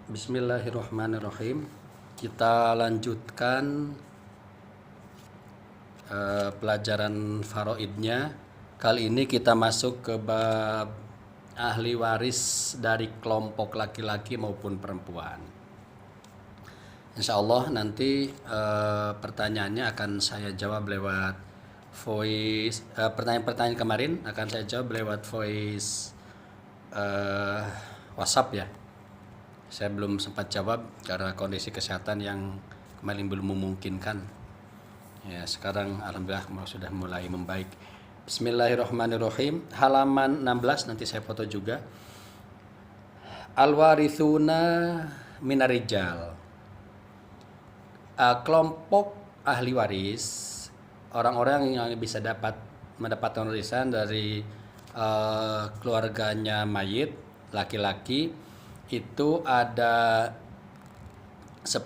Bismillahirrahmanirrahim. Kita lanjutkan pelajaran faraidnya. Kali ini kita masuk ke bab ahli waris dari kelompok laki-laki maupun perempuan. Insya Allah nanti pertanyaannya akan saya jawab lewat voice. Pertanyaan-pertanyaan kemarin akan saya jawab lewat voice WhatsApp ya. Saya belum sempat jawab karena kondisi kesehatan yang kemarin belum memungkinkan. Ya, sekarang alhamdulillah sudah mulai membaik. Bismillahirrahmanirrahim. Halaman 16 nanti saya foto juga. Al-warithuna minarijal. Kelompok ahli waris, orang-orang yang bisa mendapatkan warisan dari keluarganya mayit laki-laki itu ada 10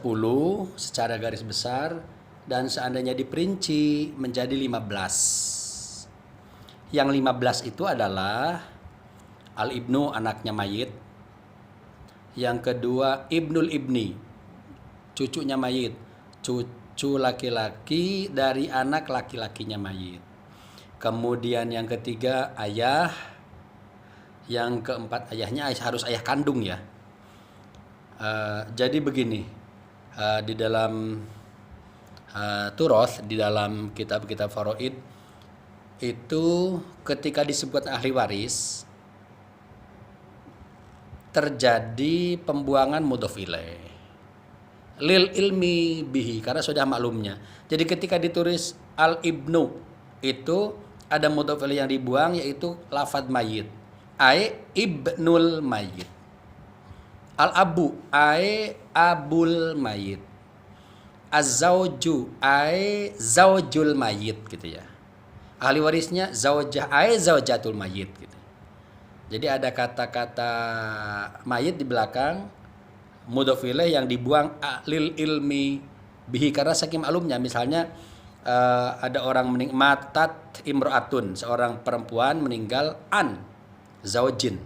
secara garis besar, dan seandainya diperinci menjadi 15. Yang 15 itu adalah al-ibnu, anaknya mayit. Yang kedua ibnul ibni, cucunya mayit, cucu laki-laki dari anak laki-lakinya mayit. Kemudian yang ketiga ayah. Yang keempat ayahnya harus ayah kandung ya. Jadi begini, di dalam turoth, di dalam kitab-kitab faraid itu ketika disebut ahli waris terjadi pembuangan mudhof ilaih lil ilmi bihi, karena sudah maklumnya. Jadi ketika ditulis al ibnu itu ada mudhof ilaih yang dibuang, yaitu lafadz mayit, ai ibnul mayit. Al abu ai abul mayit. Az-zauju ai zaujul mayit gitu ya. Ahli warisnya zaujah ai zaujatul mayit gitu. Jadi ada kata-kata mayit di belakang mudhof ilaih yang dibuang lil ilmi bihi, karena saking maklumnya. Misalnya ada orang matat imro'atun, seorang perempuan meninggal an zaujin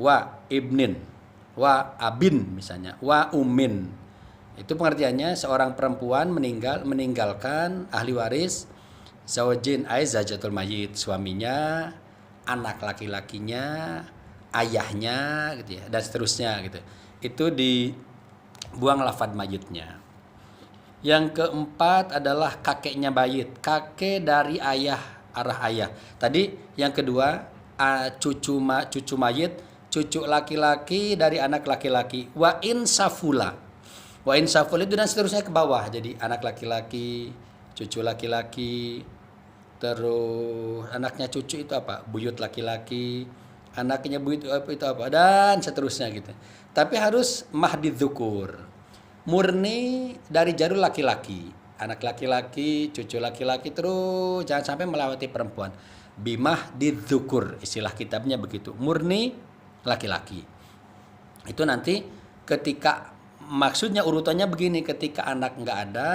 wa ibnin wa abin misalnya wa umin. Itu pengertiannya seorang perempuan meninggalkan ahli waris zaujin ai zaujatul mayit, suaminya, anak laki-lakinya, ayahnya gitu ya, dan seterusnya gitu. Itu dibuang lafadz mayitnya. Yang keempat adalah kakeknya mayit, kakek dari ayah, arah ayah. Tadi yang kedua cucu mayit, cucu laki-laki dari anak laki-laki. Wa in safula itu dan seterusnya ke bawah. Jadi anak laki-laki, cucu laki-laki, terus anaknya cucu itu apa? Buyut laki-laki, anaknya buyut itu apa? Dan seterusnya gitu. Tapi harus mahdi dzukur, murni dari jalur laki-laki, anak laki-laki, cucu laki-laki, terus jangan sampai melewati perempuan. Bimah didzukur, istilah kitabnya begitu, murni laki-laki. Itu nanti ketika, maksudnya urutannya begini, ketika anak nggak ada,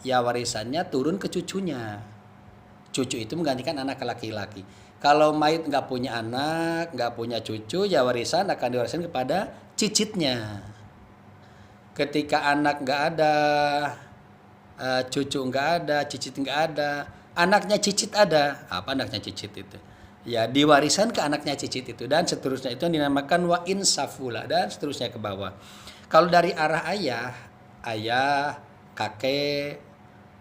ya warisannya turun ke cucunya. Cucu itu menggantikan anak laki-laki. Kalau mayit nggak punya anak, nggak punya cucu, ya warisan akan diwariskan kepada cicitnya. Ketika anak nggak ada, cucu nggak ada, cicit nggak ada, anaknya cicit ada. Apa anaknya cicit itu? Ya diwariskan ke anaknya cicit itu, dan seterusnya. Itu yang dinamakan wa in safula, dan seterusnya ke bawah. Kalau dari arah ayah, kakek,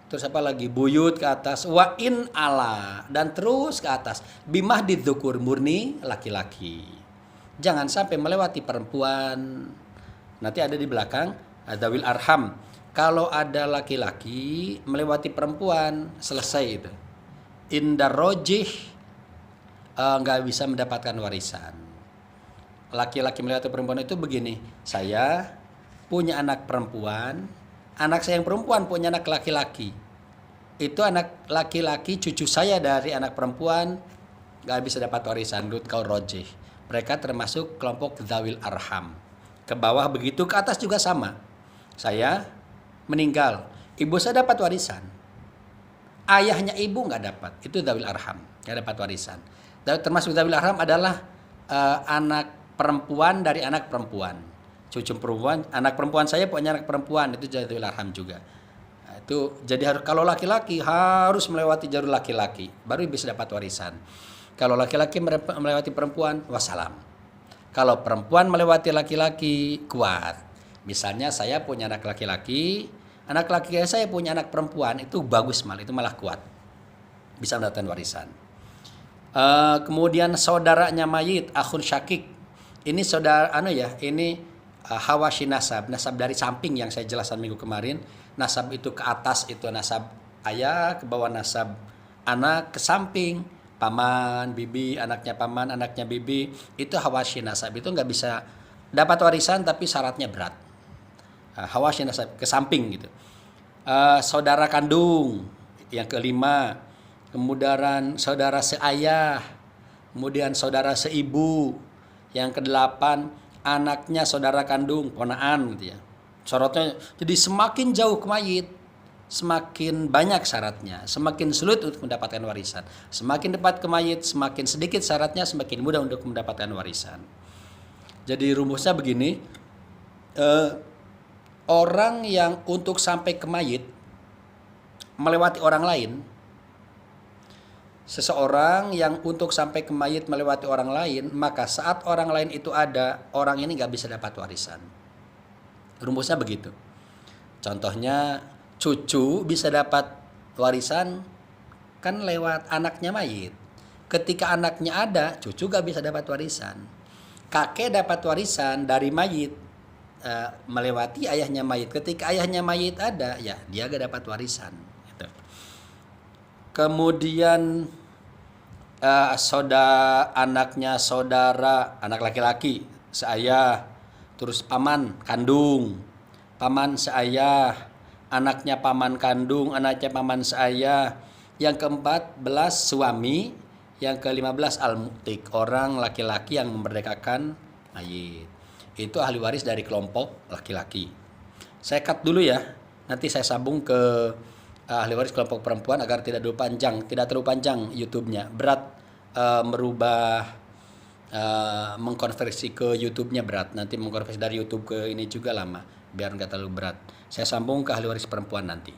terus apa lagi, buyut ke atas, wa in ala, dan terus ke atas. Bimah didzukur, murni laki-laki. Jangan sampai melewati perempuan. Nanti ada di belakang dzawil arham. Kalau ada laki-laki melewati perempuan, selesai itu. Indar rojih nggak bisa mendapatkan warisan. Laki-laki melewati perempuan itu begini, saya punya anak perempuan, anak saya yang perempuan punya anak laki-laki. Itu anak laki-laki cucu saya dari anak perempuan nggak bisa dapat warisan, dut kau rojih. Mereka termasuk kelompok dzawil arham. Ke bawah begitu, ke atas juga sama. Saya meninggal, ibu saya dapat warisan, ayahnya ibu nggak dapat, itu dzawil arham, nggak dapat warisan. Termasuk dzawil arham adalah anak perempuan dari anak perempuan, cucu perempuan, anak perempuan saya punya anak perempuan, itu Zatul Arham juga. Nah, itu jadi kalau laki-laki harus melewati jalur laki-laki baru bisa dapat warisan. Kalau laki-laki melewati perempuan, wassalam. Kalau perempuan melewati laki-laki, kuat. Misalnya saya punya anak laki-laki, anak laki saya punya anak perempuan, itu bagus malah, itu malah kuat. Bisa mendapatkan warisan. Kemudian saudaranya mayit, akhun syakik. Ini saudara ini hawashi nasab dari samping yang saya jelaskan minggu kemarin. Nasab itu ke atas itu nasab ayah, ke bawah nasab anak, ke samping paman, bibi, anaknya paman, anaknya bibi, itu hawashi nasab. Itu nggak bisa dapat warisan tapi syaratnya berat. Hawashi nasab ke samping gitu. Saudara kandung yang kelima, kemudian saudara seayah, kemudian saudara seibu, yang kedelapan anaknya saudara kandung, ponaan gitu ya. Syaratnya jadi semakin jauh ke mayit, semakin banyak syaratnya, semakin sulit untuk mendapatkan warisan. Semakin dekat ke mayit, semakin sedikit syaratnya, semakin mudah untuk mendapatkan warisan. Jadi rumusnya begini, orang yang untuk sampai ke mayit melewati orang lain, seseorang yang untuk sampai ke mayit melewati orang lain, maka saat orang lain itu ada, orang ini nggak bisa dapat warisan. Rumusnya begitu. Contohnya cucu bisa dapat warisan kan lewat anaknya mayit. Ketika anaknya ada, cucu nggak bisa dapat warisan. Kakek dapat warisan dari mayit melewati ayahnya mayit. Ketika ayahnya mayit ada, ya dia gak dapat warisan. Gitu. Kemudian anaknya saudara, anak laki-laki, seayah, terus paman kandung, paman seayah, anaknya paman kandung, anaknya paman seayah. Yang ke-14 suami, yang ke-15 al-mu'tik, orang laki-laki yang memerdekakan mayit. Itu ahli waris dari kelompok laki-laki. Saya cut dulu ya. Nanti saya sambung ke ahli waris kelompok perempuan agar tidak terlalu panjang YouTube-nya. Berat merubah mengkonversi ke YouTube-nya berat. Nanti mengkonversi dari YouTube ke ini juga lama, biar nggak terlalu berat. Saya sambung ke ahli waris perempuan nanti.